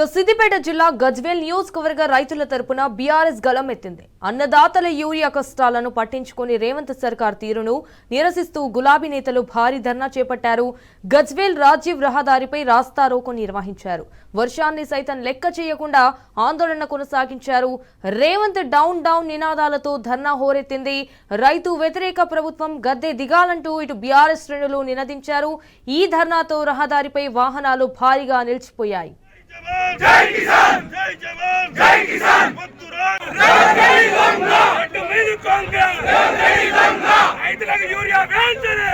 సిద్దిపేట జిల్లా గజ్వేల్ నియోజకవర్గ రైతుల తరపున బీఆర్ఎస్ గళం ఎత్తింది. అన్నదాతల యూరియా కష్టాలను పట్టించుకుని రేవంత్ సర్కార్ తీరును నిరసిస్తూ గులాబీ నేతలు భారీ ధర్నా చేపట్టారు. గజ్వేల్ రాజీవ్ రహదారిపై రాస్తారోకో నిర్వహించారు. వర్షాన్ని సైతం లెక్క చేయకుండా ఆందోళన కొనసాగించారు. రేవంత్ డౌన్ డౌన్ నినాదాలతో ధర్నా హోరెత్తింది. రైతు వ్యతిరేక ప్రభుత్వం గద్దె దిగాలంటూ ఇటు బీఆర్ఎస్ శ్రేణులు నినదించారు. ఈ ధర్నాతో రహదారిపై వాహనాలు భారీగా నిలిచిపోయాయి. జై కిసాన్ జై జవాన్ జై కిసాన్ మత్తురా జై గంగా అటు మీద కాంగ్రెస్ జై గంగా రైతులకు యూరియా వేంచరే.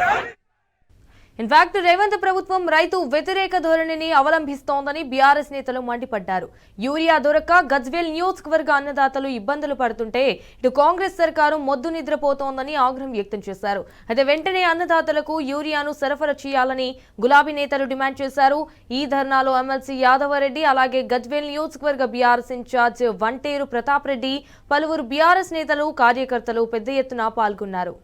ఇన్ఫాక్ట్ రేవంత్ ప్రభుత్వం రైతు వ్యతిరేక ధోరణిని అవలంబిస్తోందని బీఆర్ఎస్ నేతలు మండిపడ్డారు. యూరియా దొరక్క గజ్వేల్ నియోజకవర్గ అన్నదాతలు ఇబ్బందులు పడుతుంటే ఇటు కాంగ్రెస్ సర్కారు మొద్దు నిద్రపోతోందని ఆగ్రహం వ్యక్తం చేశారు. అయితే వెంటనే అన్నదాతలకు యూరియాను సరఫరా చేయాలని గులాబీ నేతలు డిమాండ్ చేశారు. ఈ ధర్నాలో ఎమ్మెల్సీ యాదవరెడ్డి, అలాగే గజ్వేల్ నియోజకవర్గ బీఆర్ఎస్ ఇన్ఛార్జ్ వంటేరు ప్రతాప్ రెడ్డి, పలువురు బీఆర్ఎస్ నేతలు, కార్యకర్తలు పెద్ద ఎత్తున పాల్గొన్నారు.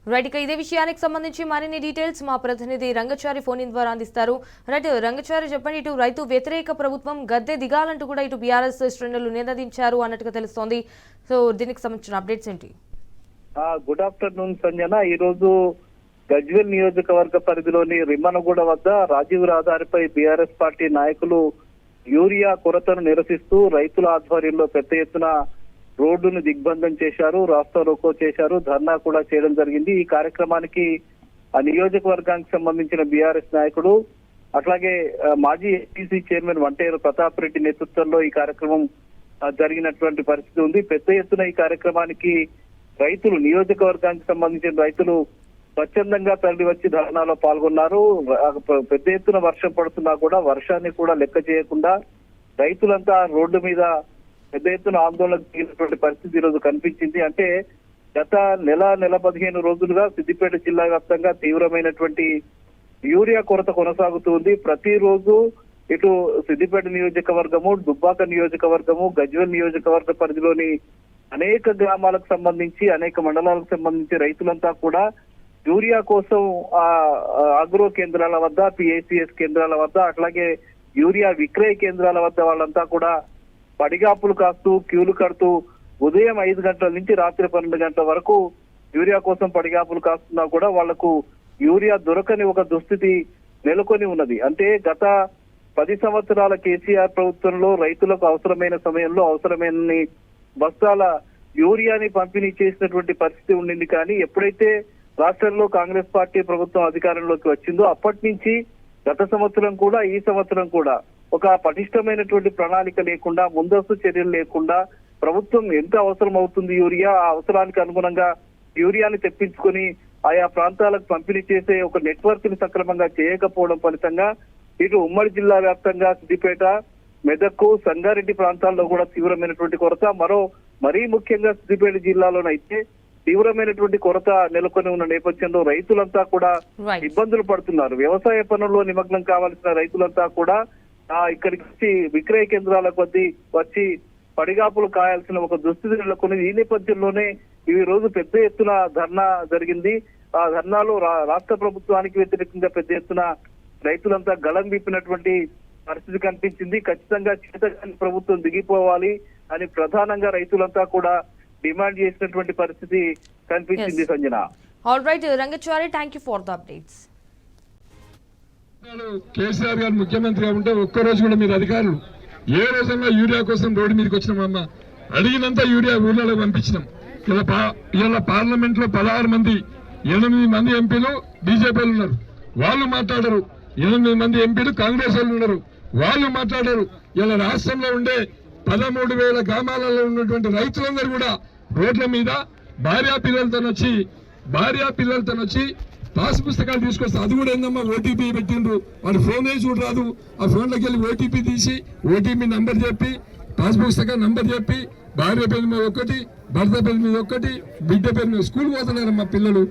రైట్, ఇదే విషయానికి సంబంధించి మరిన్ని డీటెయిల్స్ మా ప్రతినిధి రంగచారి ఫోన్ ఇన్ ద్వారా అందిస్తారు. రైట్ రంగచారి, చెప్పండి. ఇటు రైతు వ్యతిరేక ప్రభుత్వం గద్దె దిగాలంటూ కూడా ఇటు బీఆర్ఎస్ శ్రేణులు నినదించారు అన్నట్టుగా తెలుస్తోంది. సో దీనికి సంబంధించిన అప్డేట్స్ ఏంటి? Good afternoon Sanjana. ఈ రోజు గజ్వేల్ నియోజకవర్గ పరిధిలోని రిమ్మనగూడ వద్ద రాజీవ్ రహదారిపై బీఆర్ఎస్ పార్టీ నాయకులు యూరియా కొరతను నిరసిస్తూ రైతుల ఆధ్వర్యంలో పెద్ద ఎత్తున రోడ్డును దిగ్బంధం చేశారు, రాస్తా రోకో చేశారు, ధర్నా కూడా చేయడం జరిగింది. ఈ కార్యక్రమానికి ఆ నియోజకవర్గానికి సంబంధించిన బీఆర్ఎస్ నాయకుడు, అట్లాగే మాజీ ఏపీసీ చైర్మన్ వంటేరు ప్రతాప్ రెడ్డి నేతృత్వంలో ఈ కార్యక్రమం జరిగినటువంటి పరిస్థితి ఉంది. పెద్ద ఎత్తున ఈ కార్యక్రమానికి రైతులు, నియోజకవర్గానికి సంబంధించిన రైతులు స్వచ్ఛందంగా తరలి వచ్చి ధర్నాలో పాల్గొన్నారు. పెద్ద ఎత్తున వర్షం పడుతున్నా కూడా వర్షాన్ని కూడా లెక్క చేయకుండా రైతులంతా రోడ్డు మీద పెద్ద ఎత్తున ఆందోళన దిగినటువంటి పరిస్థితి ఈ రోజు కనిపించింది. అంటే గత నెల 15 రోజులుగా సిద్దిపేట జిల్లా వ్యాప్తంగా తీవ్రమైనటువంటి యూరియా కొరత కొనసాగుతుంది. ప్రతిరోజు ఇటు సిద్దిపేట నియోజకవర్గము, దుబ్బాక నియోజకవర్గము, గజ్వేల్ నియోజకవర్గ పరిధిలోని అనేక గ్రామాలకు సంబంధించి, అనేక మండలాలకు సంబంధించి రైతులంతా కూడా యూరియా కోసం అగ్రో కేంద్రాల వద్ద, పిఏసిఎస్ కేంద్రాల వద్ద, అట్లాగే యూరియా విక్రయ కేంద్రాల వద్ద వాళ్ళంతా కూడా పడిగాపులు కాస్తూ, క్యూలు కడుతూ ఉదయం 5 గంటల నుంచి రాత్రి 12 గంటల వరకు యూరియా కోసం పడిగాపులు కాస్తున్నా కూడా వాళ్లకు యూరియా దొరకని ఒక దుస్థితి నెలకొని ఉన్నది. అంటే గత 10 సంవత్సరాల కేసీఆర్ ప్రభుత్వంలో రైతులకు అవసరమైన సమయంలో అవసరమైన బస్తాల యూరియాని పంపిణీ చేసినటువంటి పరిస్థితి ఉండింది. కానీ ఎప్పుడైతే రాష్ట్రంలో కాంగ్రెస్ పార్టీ ప్రభుత్వం అధికారంలోకి వచ్చిందో అప్పటి నుంచి గత సంవత్సరం కూడా, ఈ సంవత్సరం కూడా ఒక పటిష్టమైనటువంటి ప్రణాళిక లేకుండా, ముందస్తు చర్యలు లేకుండా ప్రభుత్వం ఎంత అవసరం అవుతుంది యూరియా, ఆ అవసరానికి అనుగుణంగా యూరియాని తెప్పించుకొని ఆయా ప్రాంతాలకు పంపిణీ చేసే ఒక నెట్వర్క్ ని సక్రమంగా చేయకపోవడం ఫలితంగా ఇటు ఉమ్మడి జిల్లా వ్యాప్తంగా సిద్దిపేట, మెదక్కు, సంగారెడ్డి ప్రాంతాల్లో కూడా తీవ్రమైనటువంటి కొరత, మరీ ముఖ్యంగా సిద్దిపేట జిల్లాలోనైతే తీవ్రమైనటువంటి కొరత నెలకొని ఉన్న నేపథ్యంలో రైతులంతా కూడా ఇబ్బందులు పడుతున్నారు. వ్యవసాయ పనుల్లో నిమగ్నం కావాల్సిన రైతులంతా కూడా ఇక్కడికి వచ్చి విక్రయ కేంద్రాలకు వచ్చి పడిగాపులు కాయాల్సిన ఒక దుస్థితి నెలకొని ఈ నేపథ్యంలోనే ఈ రోజు పెద్ద ఎత్తున ధర్నా జరిగింది. ఆ ధర్నాలో రాష్ట్ర ప్రభుత్వానికి వ్యతిరేకంగా పెద్ద ఎత్తున రైతులంతా గళం విప్పినటువంటి పరిస్థితి కనిపించింది. ఖచ్చితంగా చేతగాని ప్రభుత్వం దిగిపోవాలి అని ప్రధానంగా రైతులంతా కూడా డిమాండ్ చేసినటువంటి పరిస్థితి కనిపించింది. Sanjana. All right Rangachari, thank you for the updates. KCR గారు ముఖ్యమంత్రిగా ఉంటే ఒక్కరోజు కూడా మీరు అధికారులు ఏ రోజన్నా యూరియా కోసం రోడ్డు మీదకి వచ్చినామమ్మా, అడిగినంత యూరియా ఊర్లలో పంపించినాం. ఇలా పార్లమెంట్ లో 16 మంది, 8 మంది ఎంపీలు బీజేపీలు ఉన్నారు, వాళ్ళు మాట్లాడరు. 8 మంది ఎంపీలు కాంగ్రెస్ వాళ్ళు ఉన్నారు, వాళ్ళు మాట్లాడరు. ఇలా రాష్ట్రంలో ఉండే 13,000 గ్రామాలలో ఉన్నటువంటి రైతులందరూ కూడా రోడ్ల మీద భార్యా పిల్లలతో వచ్చి పాస్ పుస్తకాలు తీసుకొస్తే అది కూడా ఏందమ్మా ఓటీపీ పెట్టిండ్రు, వాడు ఫోన్ వేసి చూడరాదు, ఆ ఫోన్లోకి వెళ్ళి ఓటీపీ తీసి ఓటీపీ నంబర్ చెప్పి, పాస్ పుస్తకం నంబర్ చెప్పి, భార్య పేరు మీద ఒకటి, భర్త పేరు మీద ఒకటి, బిడ్డ పేరు మీద స్కూల్ పోతున్నారమ్మా పిల్లలు.